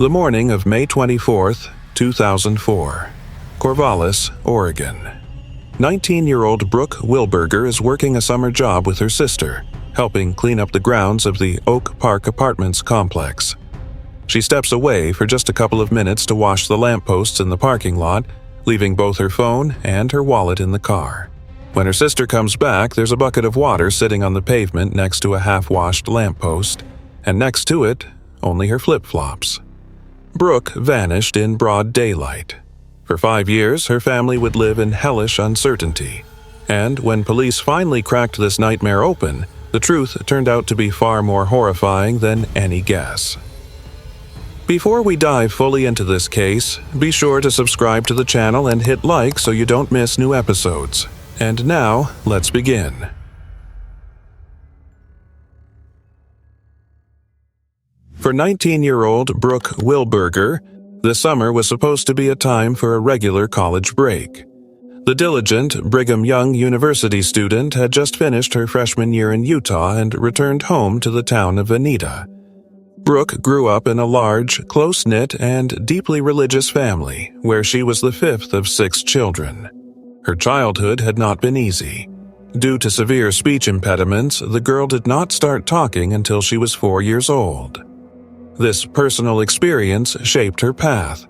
The morning of May 24, 2004, Corvallis, Oregon. 19-year-old Brooke Wilberger is working a summer job with her sister, helping clean up the grounds of the Oak Park Apartments complex. She steps away for just a couple of minutes to wash the lampposts in the parking lot, leaving both her phone and her wallet in the car. When her sister comes back, there's a bucket of water sitting on the pavement next to a half-washed lamppost, and next to it, only her flip-flops. Brooke vanished in broad daylight. For 5 years, her family would live in hellish uncertainty. And when police finally cracked this nightmare open, the truth turned out to be far more horrifying than any guess. Before we dive fully into this case, be sure to subscribe to the channel and hit like so you don't miss new episodes. And now, let's begin. For 19-year-old Brooke Wilberger, the summer was supposed to be a time for a regular college break. The diligent Brigham Young University student had just finished her freshman year in Utah and returned home to the town of Veneta. Brooke grew up in a large, close-knit, and deeply religious family, where she was the fifth of 6 children. Her childhood had not been easy. Due to severe speech impediments, the girl did not start talking until she was 4 years old. This personal experience shaped her path.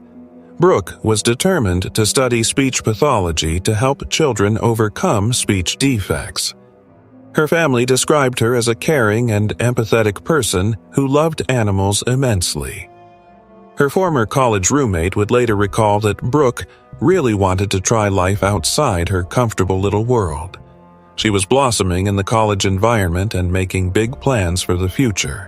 Brooke was determined to study speech pathology to help children overcome speech defects. Her family described her as a caring and empathetic person who loved animals immensely. Her former college roommate would later recall that Brooke really wanted to try life outside her comfortable little world. She was blossoming in the college environment and making big plans for the future.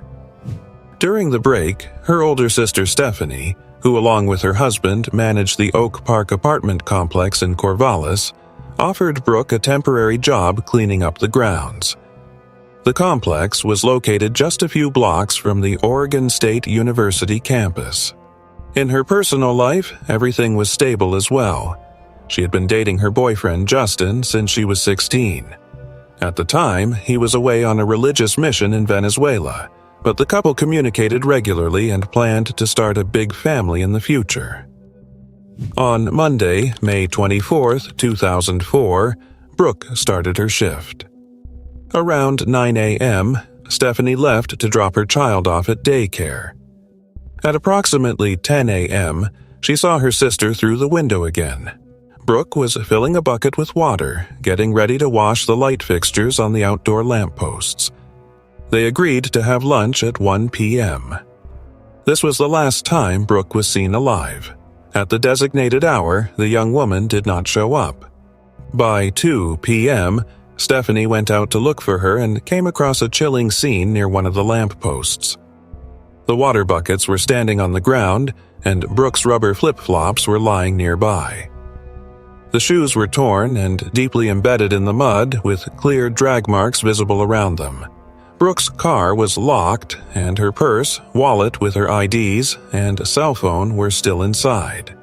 During the break, her older sister Stephanie, who along with her husband managed the Oak Park apartment complex in Corvallis, offered Brooke a temporary job cleaning up the grounds. The complex was located just a few blocks from the Oregon State University campus. In her personal life, everything was stable as well. She had been dating her boyfriend Justin since she was 16. At the time, he was away on a religious mission in Venezuela, but the couple communicated regularly and planned to start a big family in the future. On Monday, May 24, 2004, Brooke started her shift. Around 9 a.m., Stephanie left to drop her child off at daycare. At approximately 10 a.m., she saw her sister through the window again. Brooke was filling a bucket with water, getting ready to wash the light fixtures on the outdoor lampposts. They agreed to have lunch at 1 p.m. This was the last time Brooke was seen alive. At the designated hour, the young woman did not show up. By 2 p.m., Stephanie went out to look for her and came across a chilling scene near one of the lampposts. The water buckets were standing on the ground, and Brooke's rubber flip-flops were lying nearby. The shoes were torn and deeply embedded in the mud, with clear drag marks visible around them. Brooke's car was locked, and her purse, wallet with her IDs, and cell phone were still inside.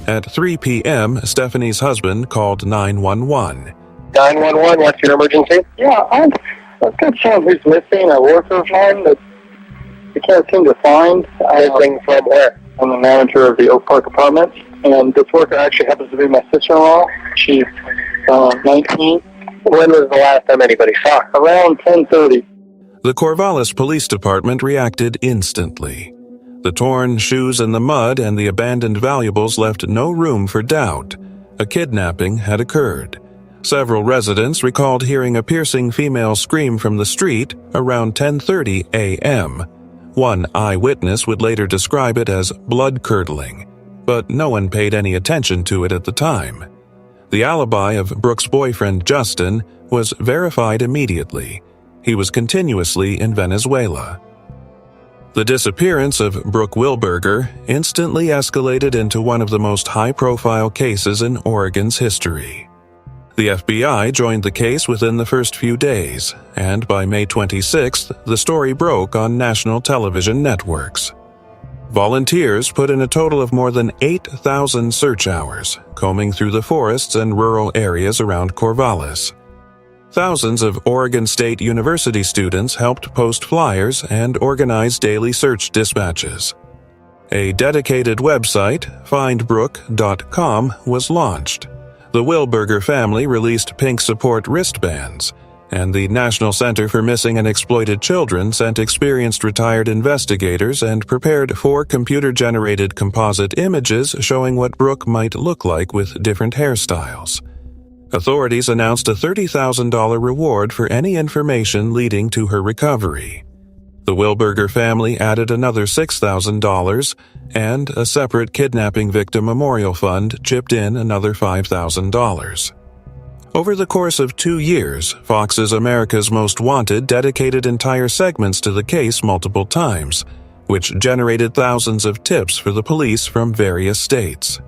At 3 p.m., Stephanie's husband called 911. 911, what's your emergency? Yeah, I've got someone who's missing, a worker of mine that we can't seem to find. Missing from where? I'm the manager of the Oak Park Apartments, and this worker actually happens to be my sister-in-law. She's 19. When was the last time anybody saw her? Around 10:30. The Corvallis Police Department reacted instantly. The torn shoes in the mud and the abandoned valuables left no room for doubt. A kidnapping had occurred. Several residents recalled hearing a piercing female scream from the street around 10:30 a.m. One eyewitness would later describe it as blood-curdling, but no one paid any attention to it at the time. The alibi of Brooke's boyfriend Justin was verified immediately. He was continuously in Venezuela. The disappearance of Brooke Wilberger instantly escalated into one of the most high-profile cases in Oregon's history. The FBI joined the case within the first few days, and by May 26th, the story broke on national television networks. Volunteers put in a total of more than 8,000 search hours, combing through the forests and rural areas around Corvallis. Thousands of Oregon State University students helped post flyers and organize daily search dispatches. A dedicated website, findbrooke.com, was launched. The Wilberger family released pink support wristbands, and the National Center for Missing and Exploited Children sent experienced retired investigators and prepared 4 computer-generated composite images showing what Brooke might look like with different hairstyles. Authorities announced a $30,000 reward for any information leading to her recovery. The Wilberger family added another $6,000, and a separate kidnapping victim memorial fund chipped in another $5,000. Over the course of 2 years, Fox's America's Most Wanted dedicated entire segments to the case multiple times, which generated thousands of tips for the police from various states.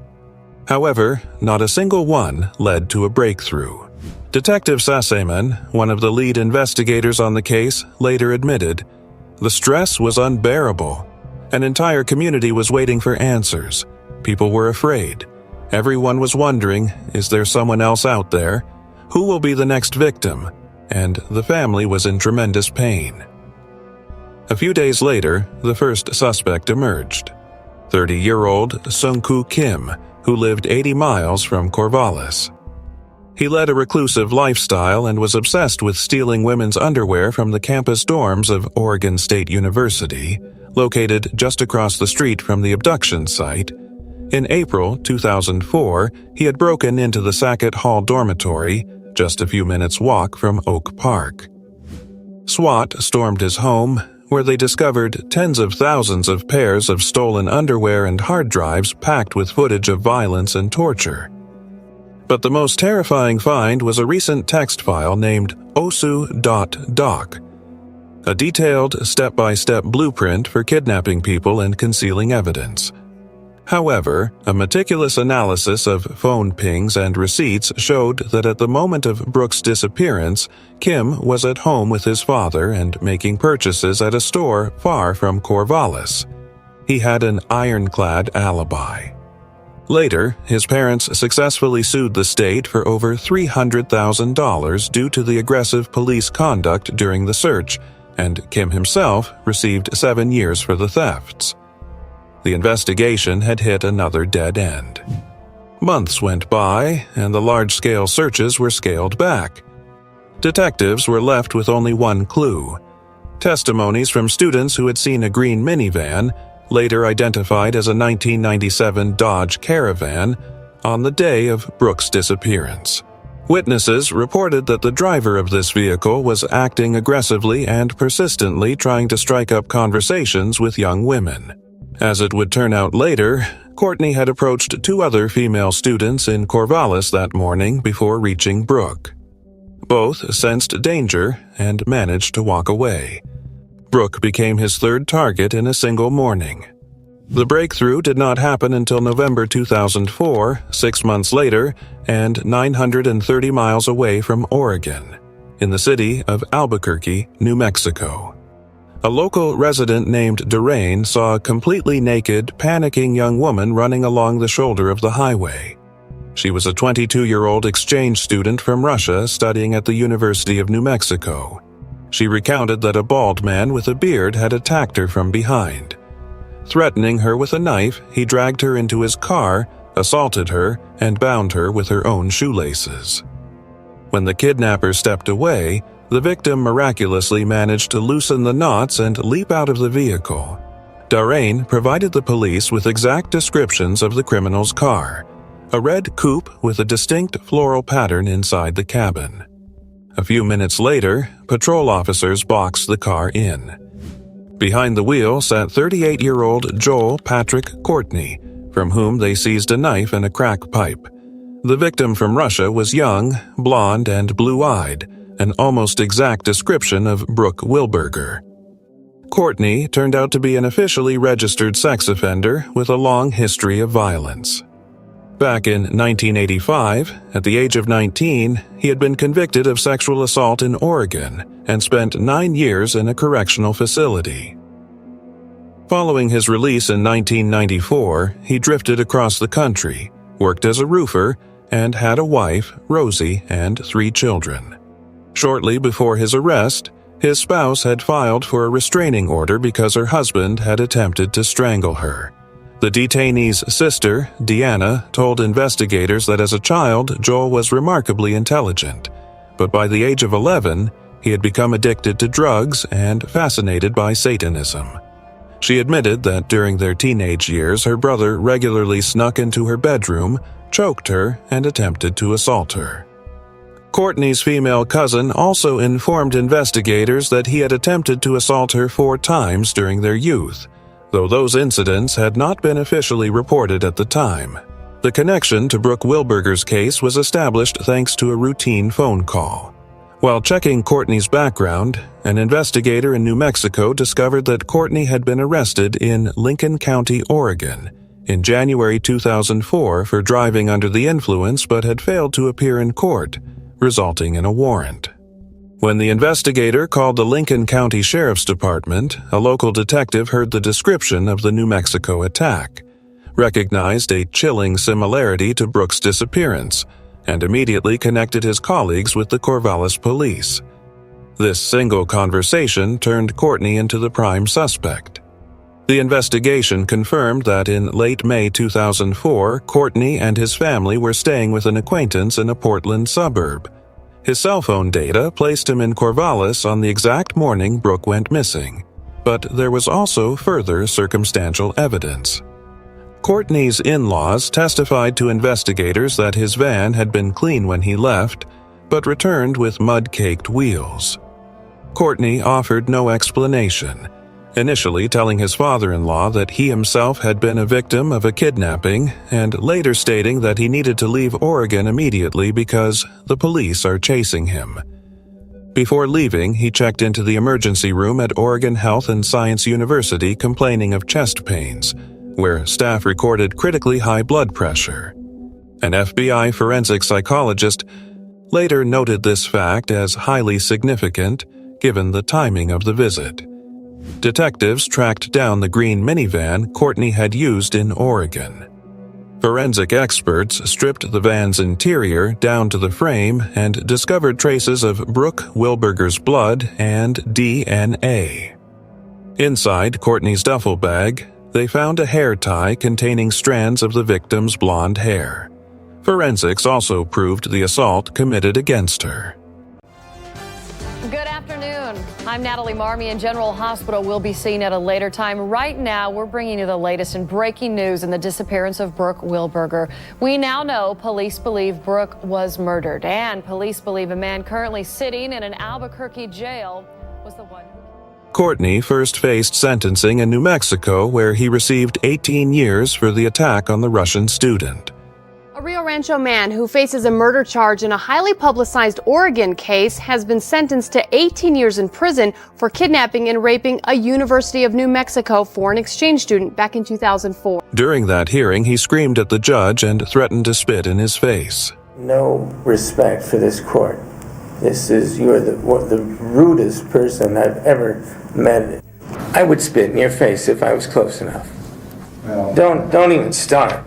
However, not a single one led to a breakthrough. Detective Sasseman, one of the lead investigators on the case, later admitted, "The stress was unbearable. An entire community was waiting for answers. People were afraid. Everyone was wondering, is there someone else out there? Who will be the next victim?" And the family was in tremendous pain. A few days later, the first suspect emerged. 30-year-old Sung-Koo Kim, who lived 80 miles from Corvallis. He led a reclusive lifestyle and was obsessed with stealing women's underwear from the campus dorms of Oregon State University, located just across the street from the abduction site. In April 2004, he had broken into the Sackett Hall dormitory, just a few minutes' walk from Oak Park. SWAT stormed his home, where they discovered tens of thousands of pairs of stolen underwear and hard drives packed with footage of violence and torture. But the most terrifying find was a recent text file named osu.doc, a detailed step-by-step blueprint for kidnapping people and concealing evidence. However, a meticulous analysis of phone pings and receipts showed that at the moment of Brooke's disappearance, Kim was at home with his father and making purchases at a store far from Corvallis. He had an ironclad alibi. Later, his parents successfully sued the state for over $300,000 due to the aggressive police conduct during the search, and Kim himself received 7 years for the thefts. The investigation had hit another dead end. Months went by, and the large-scale searches were scaled back. Detectives were left with only one clue: testimonies from students who had seen a green minivan, later identified as a 1997 Dodge Caravan, on the day of Brooke's disappearance. Witnesses reported that the driver of this vehicle was acting aggressively and persistently trying to strike up conversations with young women. As it would turn out later, Courtney had approached 2 other female students in Corvallis that morning before reaching Brooke. Both sensed danger and managed to walk away. Brooke became his 3rd target in a single morning. The breakthrough did not happen until November 2004, 6 months later, and 930 miles away from Oregon, in the city of Albuquerque, New Mexico. A local resident named Durain saw a completely naked, panicking young woman running along the shoulder of the highway. She was a 22-year-old exchange student from Russia studying at the University of New Mexico. She recounted that a bald man with a beard had attacked her from behind. Threatening her with a knife, he dragged her into his car, assaulted her, and bound her with her own shoelaces. When the kidnapper stepped away, the victim miraculously managed to loosen the knots and leap out of the vehicle. Durain provided the police with exact descriptions of the criminal's car: a red coupe with a distinct floral pattern inside the cabin. A few minutes later, patrol officers boxed the car in. Behind the wheel sat 38-year-old Joel Patrick Courtney, from whom they seized a knife and a crack pipe. The victim from Russia was young, blonde, and blue-eyed, an almost exact description of Brooke Wilberger. Courtney turned out to be an officially registered sex offender with a long history of violence. Back in 1985, at the age of 19, he had been convicted of sexual assault in Oregon and spent 9 years in a correctional facility. Following his release in 1994, he drifted across the country, worked as a roofer, and had a wife, Rosie, and 3 children. Shortly before his arrest, his spouse had filed for a restraining order because her husband had attempted to strangle her. The detainee's sister, Deanna, told investigators that as a child, Joel was remarkably intelligent, but by the age of 11, he had become addicted to drugs and fascinated by Satanism. She admitted that during their teenage years, her brother regularly snuck into her bedroom, choked her, and attempted to assault her. Courtney's female cousin also informed investigators that he had attempted to assault her 4 times during their youth, though those incidents had not been officially reported at the time. The connection to Brooke Wilberger's case was established thanks to a routine phone call. While checking Courtney's background, an investigator in New Mexico discovered that Courtney had been arrested in Lincoln County, Oregon, in January 2004 for driving under the influence but had failed to appear in court, resulting in a warrant. When the investigator called the Lincoln County Sheriff's Department, a local detective heard the description of the New Mexico attack, recognized a chilling similarity to Brooke's disappearance, and immediately connected his colleagues with the Corvallis police. This single conversation turned Courtney into the prime suspect. The investigation confirmed that in late May 2004, Courtney and his family were staying with an acquaintance in a Portland suburb. His cell phone data placed him in Corvallis on the exact morning Brooke went missing, but there was also further circumstantial evidence. Courtney's in-laws testified to investigators that his van had been clean when he left, but returned with mud-caked wheels. Courtney offered no explanation, initially telling his father-in-law that he himself had been a victim of a kidnapping, and later stating that he needed to leave Oregon immediately because the police are chasing him. Before leaving, he checked into the emergency room at Oregon Health and Science University complaining of chest pains, where staff recorded critically high blood pressure. An FBI forensic psychologist later noted this fact as highly significant given the timing of the visit. Detectives tracked down the green minivan Courtney had used in Oregon. Forensic experts stripped the van's interior down to the frame and discovered traces of Brooke Wilberger's blood and DNA. Inside Courtney's duffel bag, they found a hair tie containing strands of the victim's blonde hair. Forensics also proved the assault committed against her. Good afternoon. I'm Natalie Marmee, and General Hospital will be seen at a later time. Right now, we're bringing you the latest in breaking news in the disappearance of Brooke Wilberger. We now know police believe Brooke was murdered, and police believe a man currently sitting in an Albuquerque jail was the one. Courtney first faced sentencing in New Mexico, where he received 18 years for the attack on the Russian student. A Rio Rancho man who faces a murder charge in a highly publicized Oregon case has been sentenced to 18 years in prison for kidnapping and raping a University of New Mexico foreign exchange student back in 2004. During that hearing, he screamed at the judge and threatened to spit in his face. No respect for this court. You're the rudest person I've ever met. I would spit in your face if I was close enough. Well, don't even start.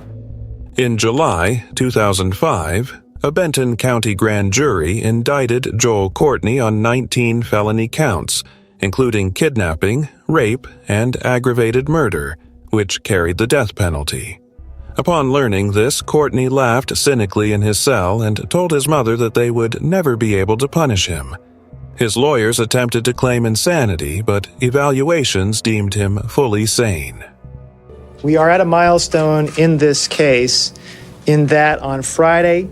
In July 2005, a Benton County grand jury indicted Joel Courtney on 19 felony counts, including kidnapping, rape, and aggravated murder, which carried the death penalty. Upon learning this, Courtney laughed cynically in his cell and told his mother that they would never be able to punish him. His lawyers attempted to claim insanity, but evaluations deemed him fully sane. We are at a milestone in this case in that on Friday,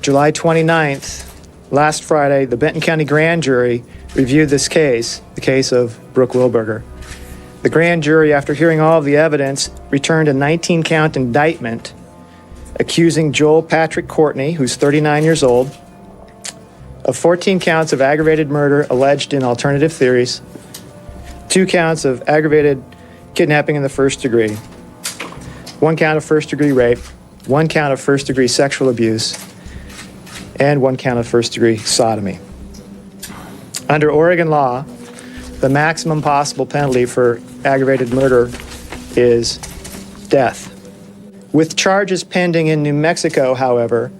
July 29th, last Friday, the Benton County grand jury reviewed this case, the case of Brooke Wilberger. The grand jury, after hearing all of the evidence, returned a 19-count indictment accusing Joel Patrick Courtney, who's 39 years old, of 14 counts of aggravated murder alleged in alternative theories, 2 counts of aggravated kidnapping in the first degree, 1 count of first-degree rape, 1 count of first-degree sexual abuse, and 1 count of first-degree sodomy. Under Oregon law, the maximum possible penalty for aggravated murder is death. With charges pending in New Mexico, however,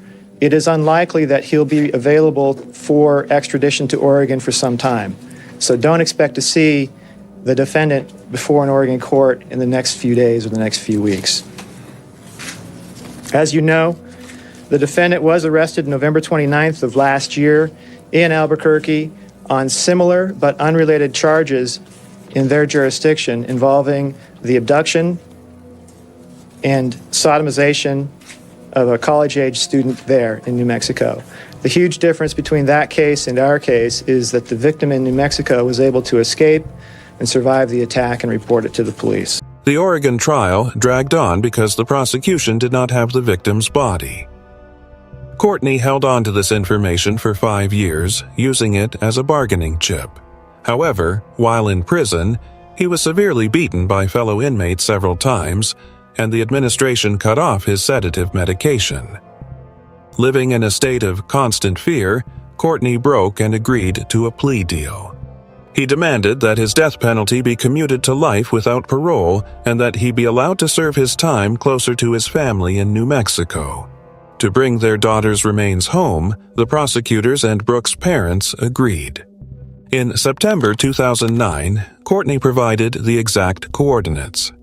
it is unlikely that he'll be available for extradition to Oregon for some time. So don't expect to see the defendant before an Oregon court in the next few days or the next few weeks. As you know, the defendant was arrested November 29th of last year in Albuquerque on similar but unrelated charges in their jurisdiction involving the abduction and sodomization of a college-age student there in New Mexico. The huge difference between that case and our case is that the victim in New Mexico was able to escape and survive the attack and report it to the police. The Oregon trial dragged on because the prosecution did not have the victim's body. Courtney held on to this information for 5 years, using it as a bargaining chip. However, while in prison, he was severely beaten by fellow inmates several times, and the administration cut off his sedative medication. Living in a state of constant fear, Courtney broke and agreed to a plea deal. He demanded that his death penalty be commuted to life without parole and that he be allowed to serve his time closer to his family in New Mexico. To bring their daughter's remains home, the prosecutors and Brooke's parents agreed. In September 2009, Courtney provided the exact coordinates.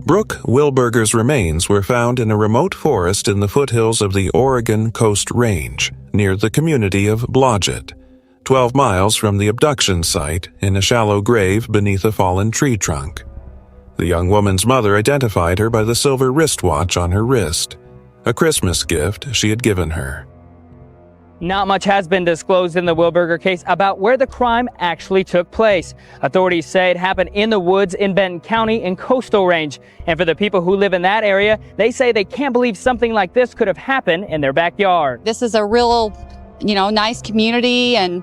Brooke Wilberger's remains were found in a remote forest in the foothills of the Oregon Coast Range, near the community of Blodgett, 12 miles from the abduction site in a shallow grave beneath a fallen tree trunk. The young woman's mother identified her by the silver wristwatch on her wrist, a Christmas gift she had given her. Not much has been disclosed in the Wilberger case about where the crime actually took place. Authorities say it happened in the woods in Benton County in Coastal Range. And for the people who live in that area, they say they can't believe something like this could have happened in their backyard. This is a real, nice community, and,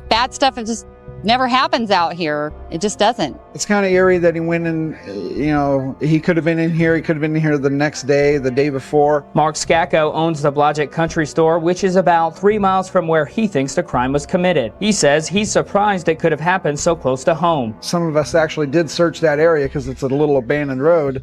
bad stuff just never happens out here. It just doesn't. It's kind of eerie that he went in, he could have been in here. He could have been in here the next day, the day before. Mark Scacco owns the Blodgett Country Store, which is about 3 miles from where he thinks the crime was committed. He says he's surprised it could have happened so close to home. Some of us actually did search that area because it's a little abandoned road,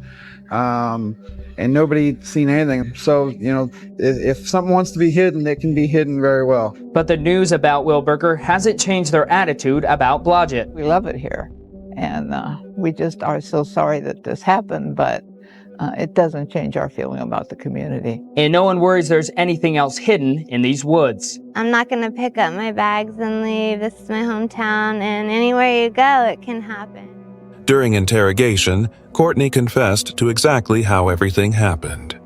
and nobody seen anything. So, if something wants to be hidden, it can be hidden very well. But the news about Wilberger hasn't changed their attitude about Blodgett. We love it here, and we just are so sorry that this happened, but it doesn't change our feeling about the community. And no one worries there's anything else hidden in these woods. I'm not going to pick up my bags and leave. This is my hometown, and anywhere you go, it can happen. During interrogation, Courtney confessed to exactly how everything happened.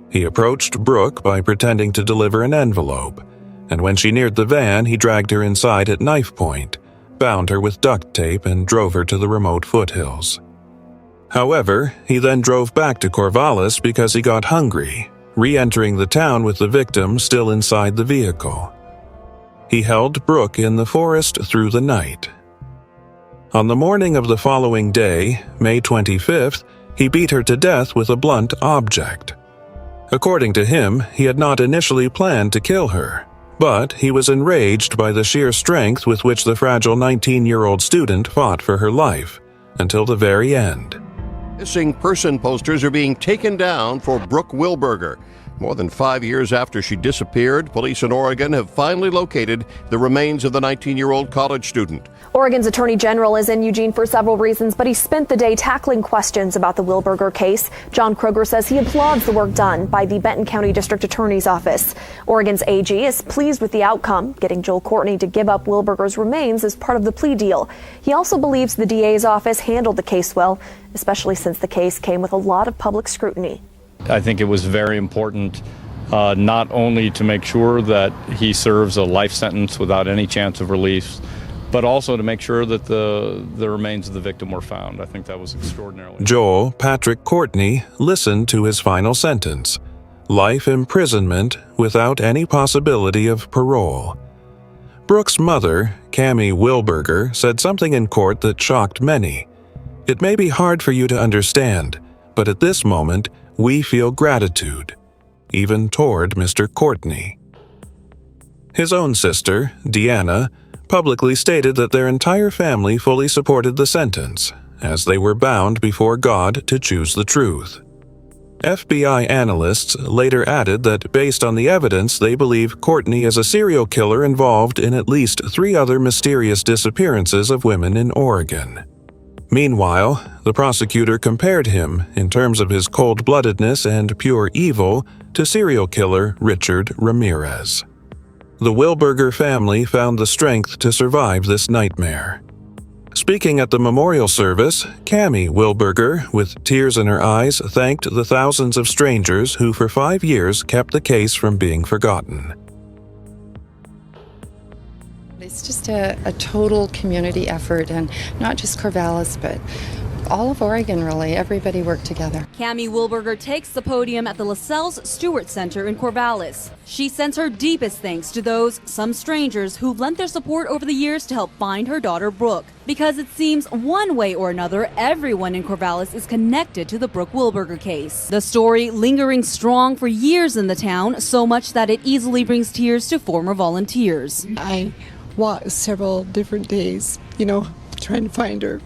He approached Brooke by pretending to deliver an envelope, and when she neared the van, he dragged her inside at knife point, bound her with duct tape, and drove her to the remote foothills. However, he then drove back to Corvallis because he got hungry, re-entering the town with the victim still inside the vehicle. He held Brooke in the forest through the night. On the morning of the following day, May 25th, he beat her to death with a blunt object. According to him, he had not initially planned to kill her, but he was enraged by the sheer strength with which the fragile 19-year-old student fought for her life, until the very end. Missing person posters are being taken down for Brooke Wilberger. More than 5 years after she disappeared, police in Oregon have finally located the remains of the 19-year-old college student. Oregon's Attorney General is in Eugene for several reasons, but he spent the day tackling questions about the Wilberger case. John Kroger says he applauds the work done by the Benton County District Attorney's Office. Oregon's AG is pleased with the outcome, getting Joel Courtney to give up Wilberger's remains as part of the plea deal. He also believes the DA's office handled the case well, especially since the case came with a lot of public scrutiny. I think it was very important not only to make sure that he serves a life sentence without any chance of release, but also to make sure that the remains of the victim were found. I think that was extraordinarily. Joel Patrick Courtney listened to his final sentence: life imprisonment without any possibility of parole. Brooke's mother, Cammie Wilberger, said something in court that shocked many. It may be hard for you to understand, but at this moment, we feel gratitude, even toward Mr. Courtney. His own sister, Deanna, publicly stated that their entire family fully supported the sentence, as they were bound before God to choose the truth. FBI analysts later added that based on the evidence, they believe Courtney is a serial killer involved in at least 3 other mysterious disappearances of women in Oregon. Meanwhile, the prosecutor compared him, in terms of his cold-bloodedness and pure evil, to serial killer Richard Ramirez. The Wilberger family found the strength to survive this nightmare. Speaking at the memorial service, Cammie Wilberger, with tears in her eyes, thanked the thousands of strangers who for 5 years kept the case from being forgotten. It's just a total community effort, and not just Corvallis, but all of Oregon, really. Everybody worked together. Cammie Wilberger takes the podium at the LaSalle's Stewart Center in Corvallis. She sends her deepest thanks to those, some strangers, who've lent their support over the years to help find her daughter Brooke. Because it seems one way or another, everyone in Corvallis is connected to the Brooke Wilberger case. The story lingering strong for years in the town, so much that it easily brings tears to former volunteers. I walked several different days, trying to find her.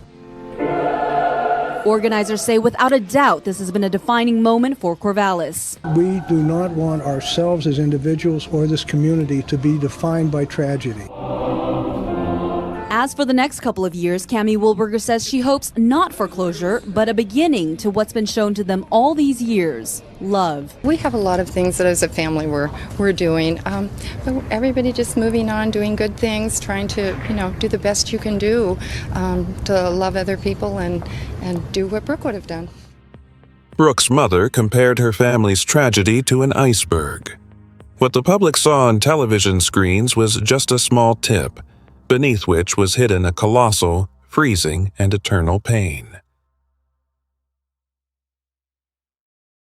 Organizers say without a doubt this has been a defining moment for Corvallis. We do not want ourselves as individuals or this community to be defined by tragedy. As for the next couple of years, Cammie Wilberger says she hopes not for closure, but a beginning to what's been shown to them all these years: love. We have a lot of things that as a family we're doing, but everybody just moving on, doing good things, trying to do the best you can do to love other people and do what Brooke would have done. Brooke's mother compared her family's tragedy to an iceberg. What the public saw on television screens was just a small tip, beneath which was hidden a colossal, freezing, and eternal pain.